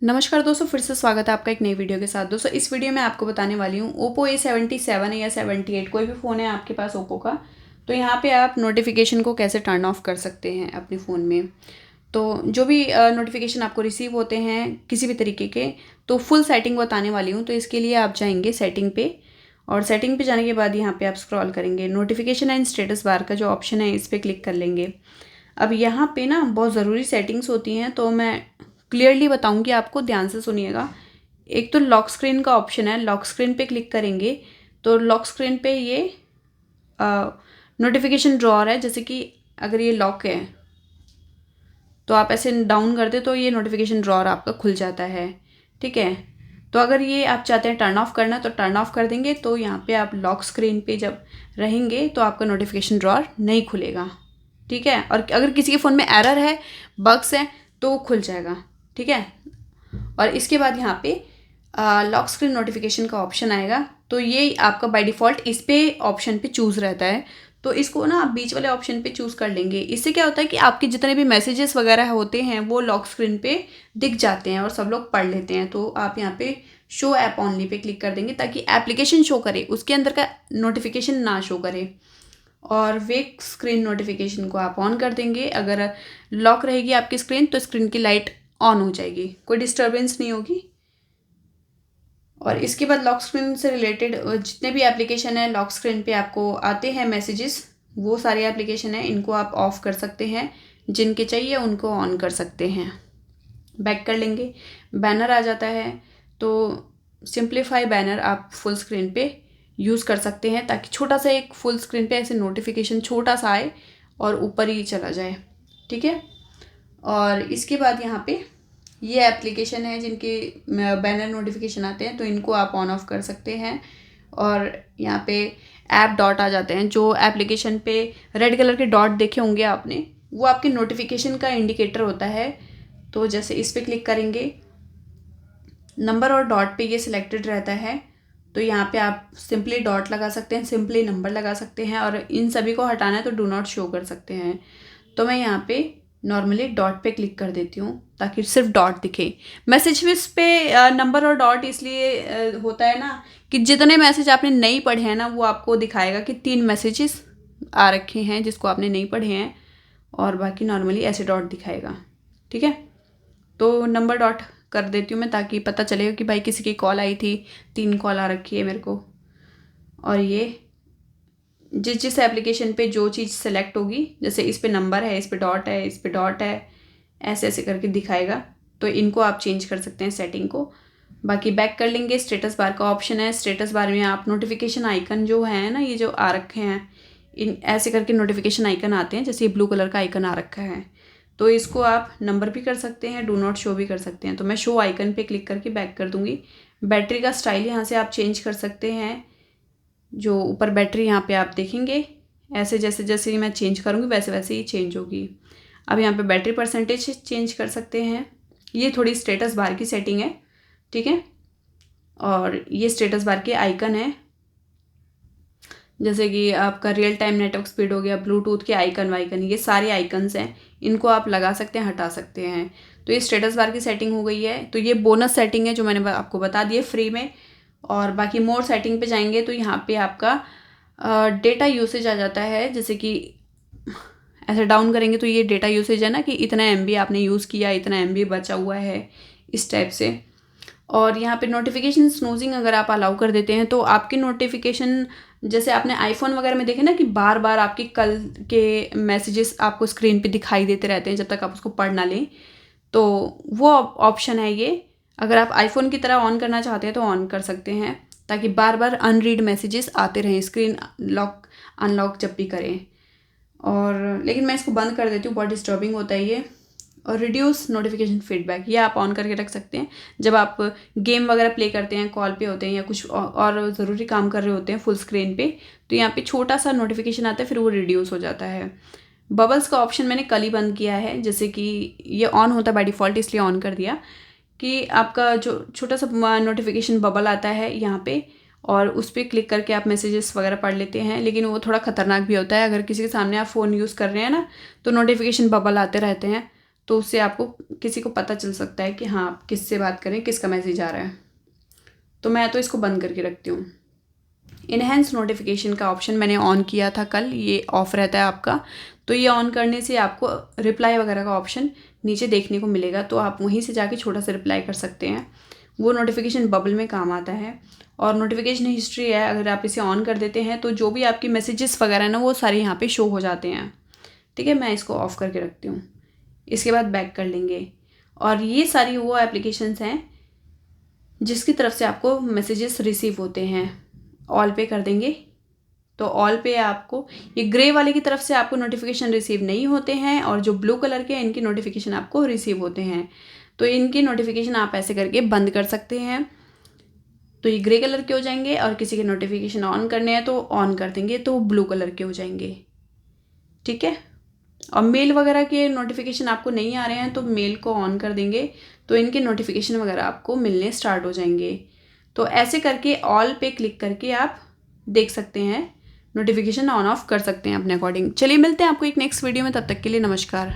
नमस्कार दोस्तों, फिर से स्वागत है आपका एक नई वीडियो के साथ। दोस्तों इस वीडियो में आपको बताने वाली हूँ ओप्पो A77 है या 78, कोई भी फ़ोन है आपके पास ओप्पो का, तो यहाँ पे आप नोटिफिकेशन को कैसे टर्न ऑफ कर सकते हैं अपने फ़ोन में। तो जो भी नोटिफिकेशन आपको रिसीव होते हैं किसी भी तरीके के, तो फुल सेटिंग बताने वाली हूँ। तो इसके लिए आप जाएंगे सेटिंग पे, और सेटिंग पे जाने के बाद यहाँ पे आप स्क्रॉल करेंगे, नोटिफिकेशन एंड स्टेटस बार का जो ऑप्शन है इस पर क्लिक कर लेंगे। अब यहाँ पे ना बहुत ज़रूरी सेटिंग्स होती हैं, तो मैं क्लियरली बताऊंगी आपको, ध्यान से सुनिएगा। एक तो लॉक स्क्रीन का ऑप्शन है, लॉक स्क्रीन पे क्लिक करेंगे तो लॉक स्क्रीन पे ये नोटिफिकेशन ड्रॉअर है। जैसे कि अगर ये लॉक है तो आप ऐसे डाउन कर दे तो ये नोटिफिकेशन ड्रॉअर आपका खुल जाता है। ठीक है, तो अगर ये आप चाहते हैं टर्न ऑफ करना तो टर्न ऑफ कर देंगे, तो यहाँ पे आप लॉक स्क्रीन पे जब रहेंगे तो आपका नोटिफिकेशन ड्रॉअर नहीं खुलेगा। ठीक है, और अगर किसी के फ़ोन में एरर है, बग्स है, तो वो खुल जाएगा। ठीक है, और इसके बाद यहाँ पे लॉक स्क्रीन नोटिफिकेशन का ऑप्शन आएगा, तो ये आपका बाय डिफ़ॉल्ट इस पे ऑप्शन पे चूज़ रहता है। तो इसको ना आप बीच वाले ऑप्शन पे चूज़ कर लेंगे। इससे क्या होता है कि आपके जितने भी मैसेजेस वगैरह होते हैं वो लॉक स्क्रीन पे दिख जाते हैं और सब लोग पढ़ लेते हैं। तो आप यहाँ पे शो ऐप ऑनली पे क्लिक कर देंगे ताकि एप्लीकेशन शो करे, उसके अंदर का नोटिफिकेशन ना शो करे। और वेक स्क्रीन नोटिफिकेशन को आप ऑन कर देंगे। अगर लॉक रहेगी आपकी स्क्रीन तो स्क्रीन की लाइट ऑन हो जाएगी, कोई डिस्टर्बेंस नहीं होगी। और इसके बाद लॉक स्क्रीन से रिलेटेड जितने भी एप्लीकेशन है लॉक स्क्रीन पे आपको आते हैं मैसेजेस, वो सारे एप्लीकेशन है, इनको आप ऑफ कर सकते हैं। जिनके चाहिए उनको ऑन कर सकते हैं। बैक कर लेंगे, बैनर आ जाता है, तो सिंप्लीफाई बैनर आप फुल स्क्रीन पे यूज़ कर सकते हैं ताकि छोटा सा एक फुल स्क्रीन पे ऐसे नोटिफिकेशन छोटा सा आए और ऊपर ही चला जाए। ठीक है, और इसके बाद यहाँ पे ये एप्लीकेशन है जिनके बैनर नोटिफिकेशन आते हैं, तो इनको आप ऑन ऑफ कर सकते हैं। और यहाँ पे ऐप डॉट आ जाते हैं, जो एप्लीकेशन पे रेड कलर के डॉट देखे होंगे आपने, वो आपके नोटिफिकेशन का इंडिकेटर होता है। तो जैसे इस पर क्लिक करेंगे, नंबर और डॉट पे ये सिलेक्टेड रहता है, तो यहाँ पे आप सिंपली डॉट लगा सकते हैं, सिंपली नंबर लगा सकते हैं, और इन सभी को हटाना है तो डू नॉट शो कर सकते हैं। तो मैं यहाँ पे नॉर्मली डॉट पे क्लिक कर देती हूँ ताकि सिर्फ डॉट दिखे। मैसेज पे नंबर और डॉट इसलिए होता है ना कि जितने मैसेज आपने नहीं पढ़े हैं ना, वो आपको दिखाएगा कि 3 मैसेजेस आ रखे हैं जिसको आपने नहीं पढ़े हैं, और बाकी नॉर्मली ऐसे डॉट दिखाएगा। ठीक है, तो नंबर डॉट कर देती हूँ मैं ताकि पता चलेगा कि भाई किसी की कॉल आई थी, 3 कॉल आ रखी है मेरे को। और ये जिस जिस एप्लीकेशन पे जो चीज़ सेलेक्ट होगी, जैसे इस पे नंबर है, इस पे डॉट है, इस पे डॉट है, ऐसे ऐसे करके दिखाएगा। तो इनको आप चेंज कर सकते हैं सेटिंग को। बाकी बैक कर लेंगे, स्टेटस बार का ऑप्शन है, स्टेटस बार में आप नोटिफिकेशन आइकन जो है ना, ये जो आ रखे हैं, इन ऐसे करके नोटिफिकेशन आइकन आते हैं, जैसे ये ब्लू कलर का आइकन आ रखा है, तो इसको आप नंबर भी कर सकते हैं, डू नॉट शो भी कर सकते हैं। तो मैं शो आइकन पे क्लिक करके बैक कर दूंगी। बैटरी का स्टाइल यहाँ से आप चेंज कर सकते हैं, जो ऊपर बैटरी यहाँ पे आप देखेंगे, ऐसे जैसे जैसे ही मैं चेंज करूँगी वैसे वैसे ही चेंज होगी। अब यहाँ पे बैटरी परसेंटेज चेंज कर सकते हैं। ये थोड़ी स्टेटस बार की सेटिंग है। ठीक है, और ये स्टेटस बार के आइकन है, जैसे कि आपका रियल टाइम नेटवर्क स्पीड हो गया, ब्लूटूथ के आइकन वाइकन, ये सारे आइकन्स हैं, इनको आप लगा सकते हैं, हटा सकते हैं। तो ये स्टेटस बार की सेटिंग हो गई है। तो ये बोनस सेटिंग है जो मैंने आपको बता दी है फ्री में। और बाकी मोर सेटिंग पे जाएंगे तो यहाँ पे आपका डेटा यूसेज आ जाता है। जैसे कि ऐसे डाउन करेंगे तो ये डेटा यूसेज है ना, कि इतना MB आपने यूज़ किया, इतना MB बचा हुआ है, इस टाइप से। और यहाँ पे नोटिफिकेशन स्नूजिंग अगर आप अलाउ कर देते हैं तो आपकी नोटिफिकेशन, जैसे आपने आईफोन वगैरह में देखे ना कि बार बार आपके कल के मैसेजेस आपको स्क्रीन पे दिखाई देते रहते हैं जब तक आप उसको पढ़ ना लें, तो वो ऑप्शन है ये। अगर आप आईफोन की तरह ऑन करना चाहते हैं तो ऑन कर सकते हैं, ताकि बार बार अनरीड मैसेजेस आते रहें स्क्रीन लॉक अनलॉक जब भी करें। और लेकिन मैं इसको बंद कर देती हूँ, बहुत डिस्टर्बिंग होता है ये। और रिड्यूस नोटिफिकेशन फीडबैक, ये आप ऑन करके रख सकते हैं। जब आप गेम वगैरह प्ले करते हैं, कॉल पे होते हैं, या कुछ और ज़रूरी काम कर रहे होते हैं फुल स्क्रीन पे, तो यहाँ पे छोटा सा नोटिफिकेशन आता है, फिर वो रिड्यूस हो जाता है। बबल्स का ऑप्शन मैंने कल ही बंद किया है, जैसे कि ये ऑन होता है बाय डिफ़ॉल्ट, इसलिए ऑन कर दिया कि आपका जो छोटा सा नोटिफिकेशन बबल आता है यहाँ पे, और उस पर क्लिक करके आप मैसेजेस वगैरह पढ़ लेते हैं। लेकिन वो थोड़ा ख़तरनाक भी होता है, अगर किसी के सामने आप फ़ोन यूज़ कर रहे हैं ना, तो नोटिफिकेशन बबल आते रहते हैं, तो उससे आपको किसी को पता चल सकता है कि हाँ आप किससे बात करें, किसका मैसेज आ रहा है। तो मैं तो इसको बंद करके रखती हूँ। इनहेंस नोटिफिकेशन का ऑप्शन मैंने ऑन किया था कल, ये ऑफ़ रहता है आपका। तो ये ऑन करने से आपको रिप्लाई वगैरह का ऑप्शन नीचे देखने को मिलेगा, तो आप वहीं से जाके छोटा सा रिप्लाई कर सकते हैं। वो नोटिफिकेशन बबल में काम आता है। और नोटिफिकेशन हिस्ट्री है, अगर आप इसे ऑन कर देते हैं तो जो भी आपकी मैसेजेस वगैरह ना वो सारे यहाँ पे शो हो जाते हैं। ठीक है, मैं इसको ऑफ़ करके रखती हूँ। इसके बाद बैक कर लेंगे। और ये सारी वो एप्लीकेशंस हैं जिसकी तरफ से आपको मैसेजेस रिसीव होते हैं। ऑल पे कर देंगे तो ऑल पे आपको ये ग्रे वाले की तरफ से आपको नोटिफिकेशन रिसीव नहीं होते हैं, और जो ब्लू कलर के इनकी नोटिफिकेशन आपको रिसीव होते हैं। तो इनकी नोटिफिकेशन आप ऐसे करके बंद कर सकते हैं। तो ये ग्रे कलर के हो जाएंगे, और किसी के नोटिफिकेशन ऑन करने हैं तो ऑन कर देंगे तो ब्लू कलर के हो जाएंगे। ठीक है, और मेल वगैरह के नोटिफिकेशन आपको नहीं आ रहे हैं तो मेल को ऑन कर देंगे तो इनके नोटिफिकेशन वगैरह आपको मिलने स्टार्ट हो जाएंगे। तो ऐसे करके ऑल पे क्लिक करके आप देख सकते हैं, नोटिफिकेशन ऑन ऑफ कर सकते हैं अपने अकॉर्डिंग। चलिए मिलते हैं आपको एक नेक्स्ट वीडियो में, तब तक के लिए नमस्कार।